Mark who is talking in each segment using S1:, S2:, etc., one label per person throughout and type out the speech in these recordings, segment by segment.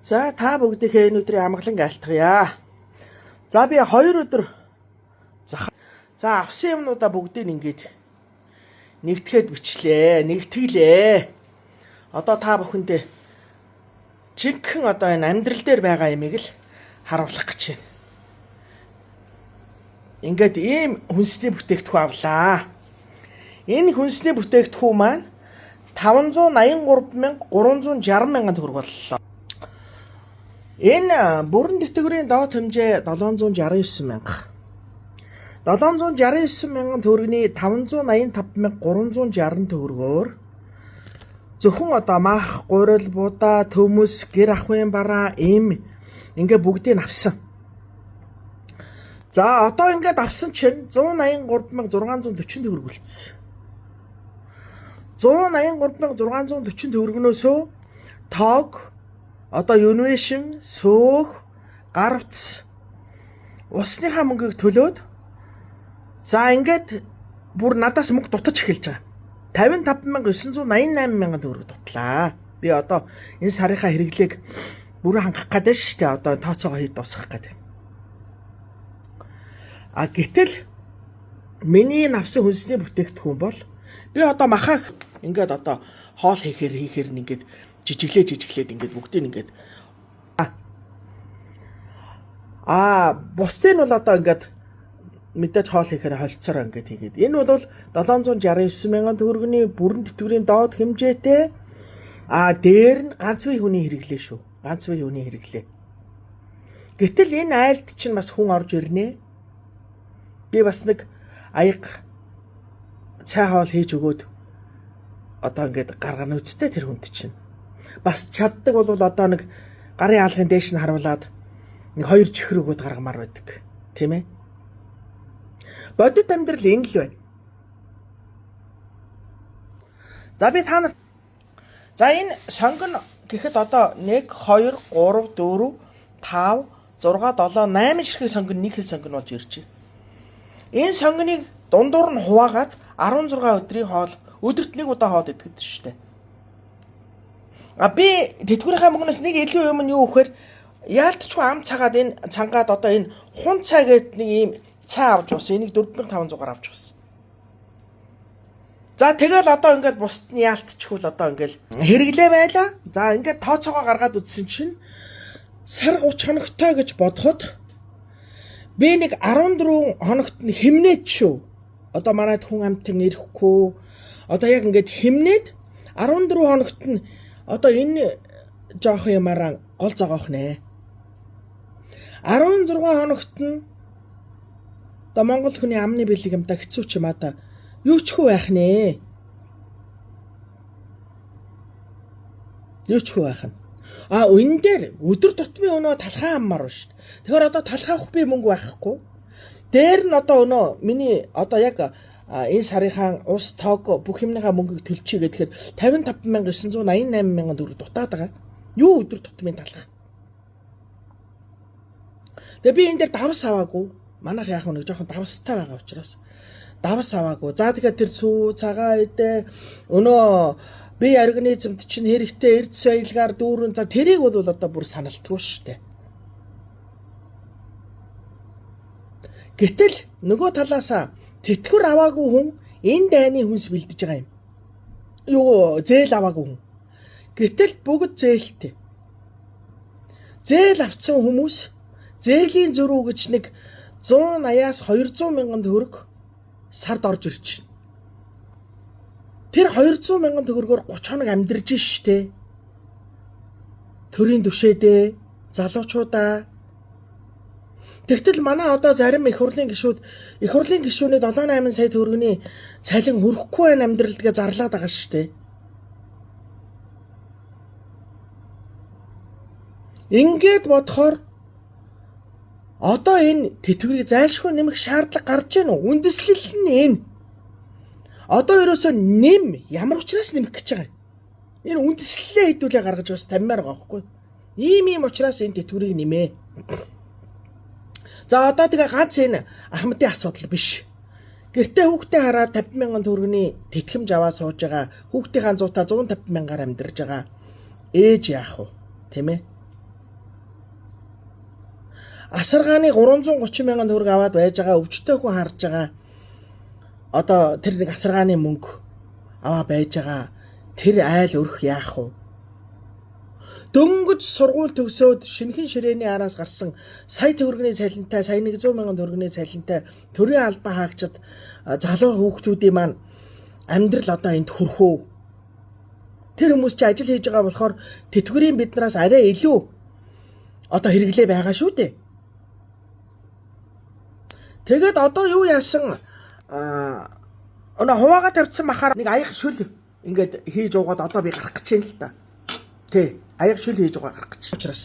S1: За та бүгдийнхээ энэ өдрийн амгалан айлтгая. За би 2 өдөр авсан юмнуудаа бүгдийг ингээд нэгтгэхэд бичлээ. Нэгтгэлээ. Одоо та бүхэндээ жинхэнэ одоо энэ амьдрал дээр байгаа юмыг л харуулах гэж байна. Ингээд ийм хүнсний бүтээгдэхүүн авлаа. Энэ хүнсний бүтээгдэхүүн маань 583,360 төгрөг боллоо. Энэ бүрэн тэтгэврийн доод хэмжээ 769,000. 769,000 төгрөгийн 585,360 төгрөгөөр зөвхөн одоо мах, гурил, будаа, төмөс, гэр ахуйн бараа ингээ бүгдийг авсан. За одоо ингээд авсан чинь 183,640 төгрөг үлдсэн. 183,640 төгрөгнөөсөө тоог одоо юнвэшн, сөөх, гар утас, усныхаа мөнгийг төлөөд за ингээд бүр надаас мөнгө дутаж эхэлж байгаа. 55,988,000 төгрөг дутлаа. Би одоо энэ сарынхаа хэрэглээг бүрэн хангах гэдэг шүү дээ. Одоо тооцоогоо хийж дуусгах гэдэг. Гэтэл миний навсан хүнсний бүтээгдэхүүн бол би одоо махаа ингээд одоо хоол хийхээр ингээд жижиглээд ингээд бүгдийг ингээд бусдын бол одоо ингээд мэдээж хоол хийхээр холцоор ингээд хийгээд. Энэ бол 769,000 төгрөгийн бүрэн тэтгэврийн доод хэмжээтэй. Дээр нь ганц бие хүний хэрэглээ шүү. Ганц бие хүний хэрэглээ. Гэтэл энэ айлд чинь бас хүн орж ирнэ. Би бас нэг аяг цай хоол хийж өгөөд одоо ингээд гаргана үсттэй тэр хүнд чинь. Бас чаддаг бол одоо нэг гарын хаалгын дээш нь харуулад нэг 2 чихэр өгөөд гаргамаар байдаг. Тийм ээ? Бодит амьдрал энэ л байна. За би та нарт энэ сонгон гэхэд одоо 1 2 3 4 5 6 7 8 ширхэг сонгон нэг хэл сонгон болж ирж байна. Энэ сонгоныг дундуур нь хуваагаад 16 өдрийн хоол өдөрт нэг удаа хоол идэхэд шүү дээ. Би тэтгэврийнхаа мөнгнөөс нэг илүү юм нь юу вэхээр яалтчгүй ам цагаад энэ цангаад одоо энэ хун цай гэдэг нэг ийм цай авч уусан. Энийг 4,500-аар авч уусан. За тэгэл одоо ингээд бусд нь яалтчгүй л одоо ингээд хэрэглээ байлаа. За ингээд тооцоогоо гаргаад үзсэн чинь сар 30 хоногтой гэж бодоход би нэг 14 хоногт нь хэмнээд шүү. Одоо манайд хүн амтын ирэхгүй. Одоо яг ингээд хэмнээд 14 хоногт нь одоо энэ жоох юмараа гол зогоох нэ. 16 хоногт нь одоо Монгол хүний амны бэлэг юмтай хэцүү ч юм аа юу ч хүү байх нэ. Юу ч хүү байх нь. Энэ дээр өдөр тутмын өнөө талхаа аммаар шүү дээ. Тэгэхээр одоо талхаах би мөнгө байхгүй. Дээр нь одоо өнөө миний одоо яг энэ сарынхаа ус тоог бүх юмныхаа мөнгийг төлчихье гэхээр 55,988,000 төгрөг дутаад байгаа. Юу өдөр тутмын талхах. Тэгээ би энэ дээр давс аваагүй. Манайх яг нэг жоохон давстай байгаа учраас давс аваагүй. За тэгэхээр тэр сүү цагаа идэ өнөө бие организмд чинь хэрэгтэй эрдэс баялгаар дүүрэн за тэрийг бол одоо бүр саналтгүй шүү дээ. Гэтэл нөгөө талаасаа тэтгэвэр аваагүй хүн энэ дайны хүнс бэлдэж байгаа юм. Юу зээл аваагүй хүн. Гэтэл бүгд зээлтэй. Зээл авсан хүмүүс зээлийн зөрүү гэж нэг 180-аас 200,000 төгрөг сард орж ирж байна. Тэр 200,000 төгрөгөөр 30 хоног амьдарч штэ. Төрийн түшээдээ залуучуудаа. Тэгтэл манай одоо зарим их хурлын гишүүний 7-8 сая төгрөгийн цалин хөрөхгүй байх амьдралдгээ зарлаад байгаа штэ. Ингээд бодохоор одоо энэ тэтгэврийг зайлшгүй нэмэх шаардлага гарч ийн үү? Үндэслэл нь энэ. Одоо ерөөсөө ямар учраас нэмэх гэж байгаа юм? Энэ үндэслэлээ хэдүүлээ гаргаж бас таммаар байгаа байхгүй. Ийм учраас энэ тэтгэврийг нэмээ. За одоо тэгээ ганц энэ Ахмадын асуудал биш. Гэртээ хүүхдээ хараад 50,000 төгрөгийн тэтгэмж аваа сууж байгаа. Хүүхдийн зуутаа 150,000-аар амьдарж байгаа. Ээж яах вэ? Тийм ээ? асаргааны 330 мянган төгрөг аваад байж байгаа өвчтөй хүн харж байгаа. Одоо тэр нэг асаргааны мөнгө аваа байж байгаа. Тэр айл өрх яах вэ? Дөнгөж сургууль төгсөөд шинхэн ширээний араас гарсан сая төгрөгийн цалинтай, сая 100 мянган төгрөгийн цалинтай төрийн албан хаагчид залуу хүүхдүүдийн маань амьдрал одоо энд хүрхөө. Тэр хүмүүс чи ажил хийж байгаа болохоор тэтгэврийн биднээс арай илүү одоо хэрэглээ байгаа шүү дээ. Тэгээд одоо юу яасан хуваага тавьсан махаар нэг аяг шүл ингээд хийж уугаад одоо би гарах гэж байна л та. Тэ аяг шүл хийж байгаа гарах гэж. Учраас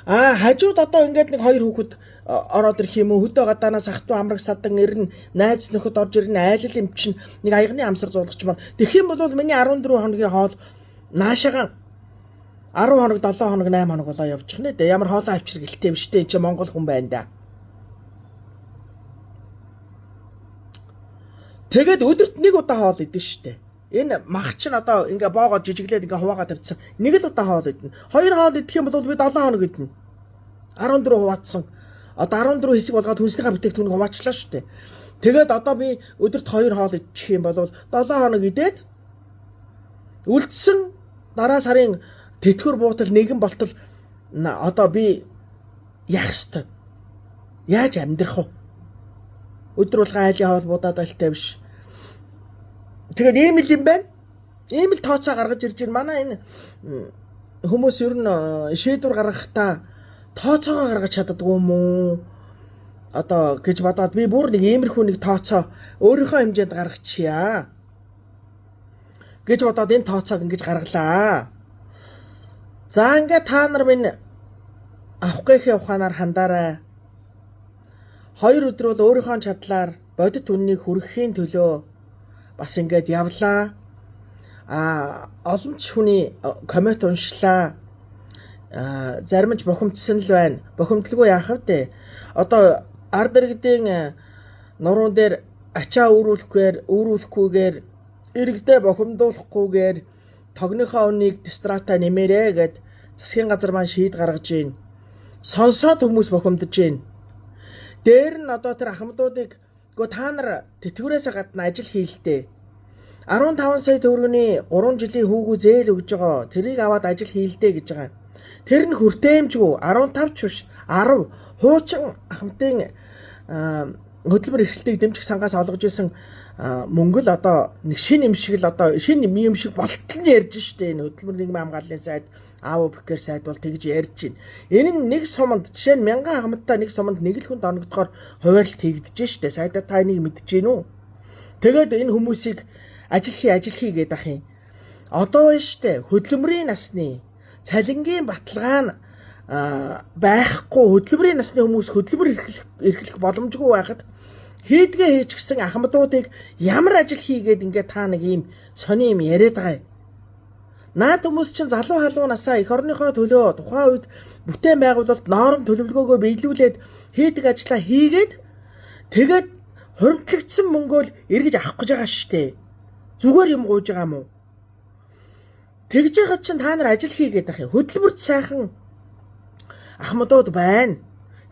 S1: хажууд одоо ингээд нэг хоёр хүүхэд ороод ирэх юм уу? Хөдөө гадаанаас ах トゥ амраг садан ирнэ, найз нөхөд орж ирнэ, айлал эмчин нэг аягны амсар зуулгачмаар. Тэгэх юм бол миний 14 хоногийн хоол наашаага 10 хоног, 7 хоног, 8 хоног болоо явчих нэ. Ямар хоолой авчир гэлтэй биш дээ. Энд чинь Монгол хүн байна да. Тэгээд өдөрт нэг удаа хоол идэн штэ. Энэ мах чинь одоо ингээ боогоо жижиглээд ингээ хуваага тавьчихсан. Нэг л удаа хоол идэнэ. Хоёр хоол идэх юм бол би 7 хоног идэнэ. 14 хуваацсан. Одоо 14 хэсэг болгоод хүнснийхээ бүтээгдэхүүнийг хуваачлаа шүү дээ. Тэгээд одоо би өдөрт 2 хоол идчих юм бол 7 хоног идээд үлдсэн дараа сарын тэтгэвэр буутал нэгэн болтол одоо би яах ёстой? Яаж амьдрах вэ? Өдөр болгон айлын хоол будаад альтай биш. Тэгээд ийм л юм байна. Ийм л тооцоо гаргаж ирж байна. Манай энэ хүмүүс ер нь шийдвэр гаргахтаа тооцоогоо гаргаж чаддаг юм уу? Одоо гэж бодоод би бүр нэг иймэрхүү нэг тооцоо өөрийнхөө хэмжээнд гаргачихъя гэж бодоод энэ тооцоог ингэж гаргалаа. За ингээд та нар минь авах гэхээ ухаанаар хандаарай. 2 өдөр бол өөрийнхөө чадлаар бодит үннийг хүргэхийн төлөө бас ингээд явлаа. Олон ч хүний коммент уншлаа. Зарим нь бухимдсан л байна. Бухимдалгүй яах вэ? Одоо ард иргэдийн нуруунд дээр ачаа өөрүүлэхгүйгээр иргэдээ бухимдуулахгүйгээр тогныхоо үнийг дистрата нэмээрэ гэд засгийн газар маань шийд гаргаж байна. Сонсоод хүмүүс бухимдаж байна. Дээр нь одоо тэр ахмадуудыг та нар тэтгэврээс гадна ажил хийлдэ. 15 сая төгрөгийн 3 жилийн хүүгүү зээл өгж байгаа. Тэрийг аваад ажил хийлдэ гэж байгаа. Тэр нь хүртээмжгүй 15 ч биш 10 хуучин ахмадын хөдөлмөр эрхлэлтийг дэмжих сангаас олгож исэн мөнгө л одоо нэг шин юм шиг л одоо шин юм шиг болтол нь ярьж штэ. Энэ хөдөлмөр нийгмийн хамгааллын сайд аав бэкер сайд бол тэгж ярьж байна. Энэ нь нэг суманд жишээ нь 1000 ахмадтай нэг суманд нэг л хүнд оногдохоор хуваарлт хийгдэж штэ. Сайдаа та энийг мэдэж гин үү? Тэгээд энэ хүмүүсийг ажил хий гэдэг ах юм. Одоо байна штэ хөдөлмөрийн насны цалингийн баталгаа нь байхгүй хөдөлмөрийн насны хүмүүс хөдөлмөр эрхлэх боломжгүй байхад хийдгээ хийчихсэн ахмадуудыг ямар ажил хийгээд ингээд та нэг ийм сони юм яриад байгаа юм. Наад хүмүүс чинь залуу халуун насаа эх орныхоо төлөө тухайн үед бүтээн байгуулалт норм төлөвлөгөөгөө биелүүлээд хийдэг ажлаа хийгээд тэгээд хуримтлагдсан мөнгөөл эргэж авах гэж байгаа штэ. Зүгээр юм гуйж байгаа юм уу? Тэгж байгаа чинь та нар ажил хийгээд ах юм. Хөдөлмөрт сайхан ахмадууд байна.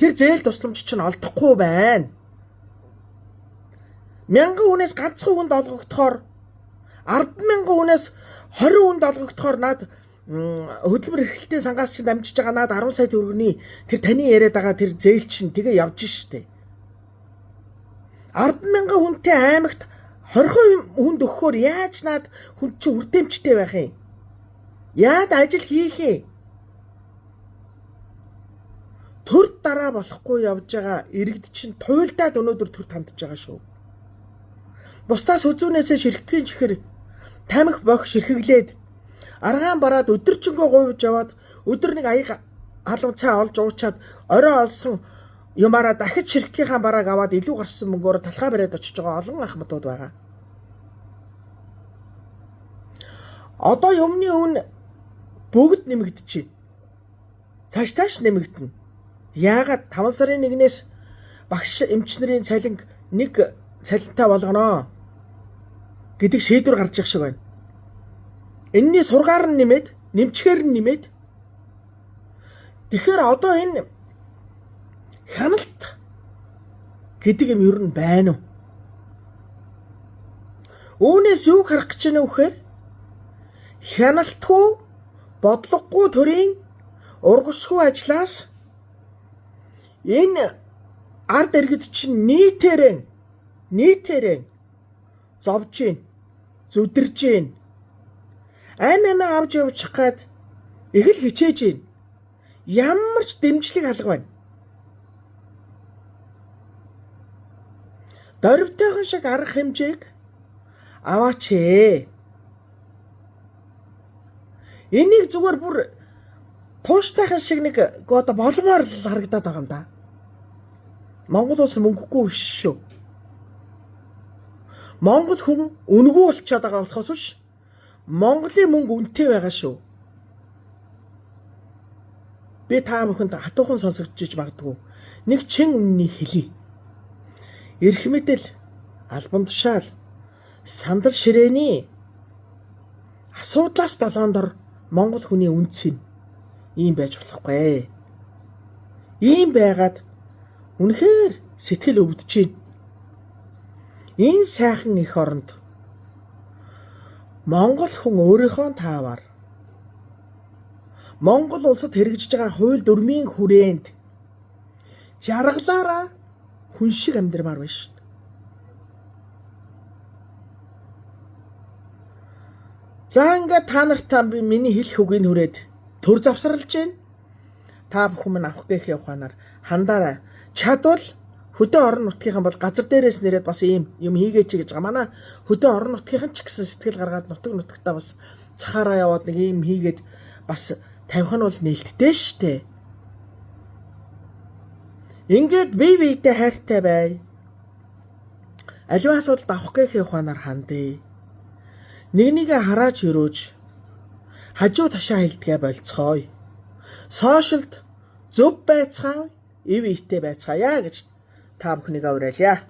S1: Тэр зээл тусламж чинь олдохгүй байна. 1000 хүнээс ганцхан хүнд олгогдохоор 100000 хүнээс 20 хүнд олгогдохоор наад хөдөлмөр эрхлэлтийн сангаас чинь дамжиж байгаа наад 10 сая төгрөгийн тэр таны яриад байгаа тэр зээл чинь тэгээ явж штэ. 100000 хүнтэй аймагт 20 хүнд өгөхөөр яаж наад хүн чинь үрдэмжтэй байх юм? Яад ажил хийх юм? Төр дараа болохгүй явж байгаа иргэд чинь туйлдаад өнөөдөр төр тандж байгаа шүү. Бусдаас үзүүнээсээ ширхгийн чихэр тамхи бох ширхэглээд аргаан бараад өдөржингөө гуйж яваад өдөр нэг аяг халуун цай олж уучаад орой олсон юмараа дахиж ширхгийнхаа барааг аваад илүү гарсан мөнгөөр талхаа бариад очиж байгаа олон ахмадууд байгаа. Одоо юмны үн бүгд нэмэгдэж байна. Цааш нэмэгдэнэ. Яагаад 5 сарын 1-ээс багш эмчнэрийн цалинг нэг цалинтай болгоно гэдэг шийдвэр гарч ирэх шиг байна. Энэний сургаар нь нэмээд, нэмчгээр нь нэмээд. Тэгэхээр одоо энэ хяналт гэдэг юм ер нь байна уу? Үүнээс юу харах гэж байна вэ гэхээр хяналтгүй бодлогогүй төрийн ургашгүй ажлаас энэ ард иргэд чинь нийтээрээ зовж гин, зүдэрж гин, амиа авч явчих гээд их л хичээж гин. Ямар ч дэмжлэг алга байна. Дорвитойхон шиг арга хэмжээг аваач ээ. Энийг зүгээр бүр тууштайхан шиг нэг одоо болмоор л харагдаад байгаа юм да. Монгол улс мөнгөгүй биш шүү. Монгол хүн үнэгүй болчиход байгаа болохоос биш. Монголын мөнгө үнэтэй байгаа шүү. Би та бүхэнд хатуухан сонсогдож магадгүй нэг чин үннийг хэлье. Эрх мэдэл, албан тушаал, сандар ширээний асуудлаас долоондор Монгол хүний үнц нь ийм байж болохгүй. Ийм байгаад үнэхээр сэтгэл өвдөж байна. Энэ сайхан их оронд Монгол хүн өөрийнхөө таавар Монгол улсад хэрэгжиж байгаа хууль дүрмийн хүрээнд жаргалаараа хүн шиг амьдрмаар байна шүү. За ингээд та нартаа би миний хэлэх үгийг хүрээд төр завсралж байна. Та бүхэн минь авах гээх яваханаар хандаарай. Чадвал хөдөө орон нутгийнхан бол газар дээрээс нэрээд бас ийм юм хийгээч гэж байгаа. Манай хөдөө орон нутгийнхан ч гэсэн сэтгэл гаргаад нутагтаа бас цахаараа яваад нэг ийм хийгээд бас тавих нь бол нээлттэй штэ. Ингээд бие биетэй хайртай бай. Аливаа асуудалд авах гээх яваханаар хандъя. Нэгнийгээ харааж өрөөж хажуу ташаа хилдгээ болцгоё. Сошиалд зөв байцгаая, ив ивтэй байцгаая гэж та бүхнийг уриалъя.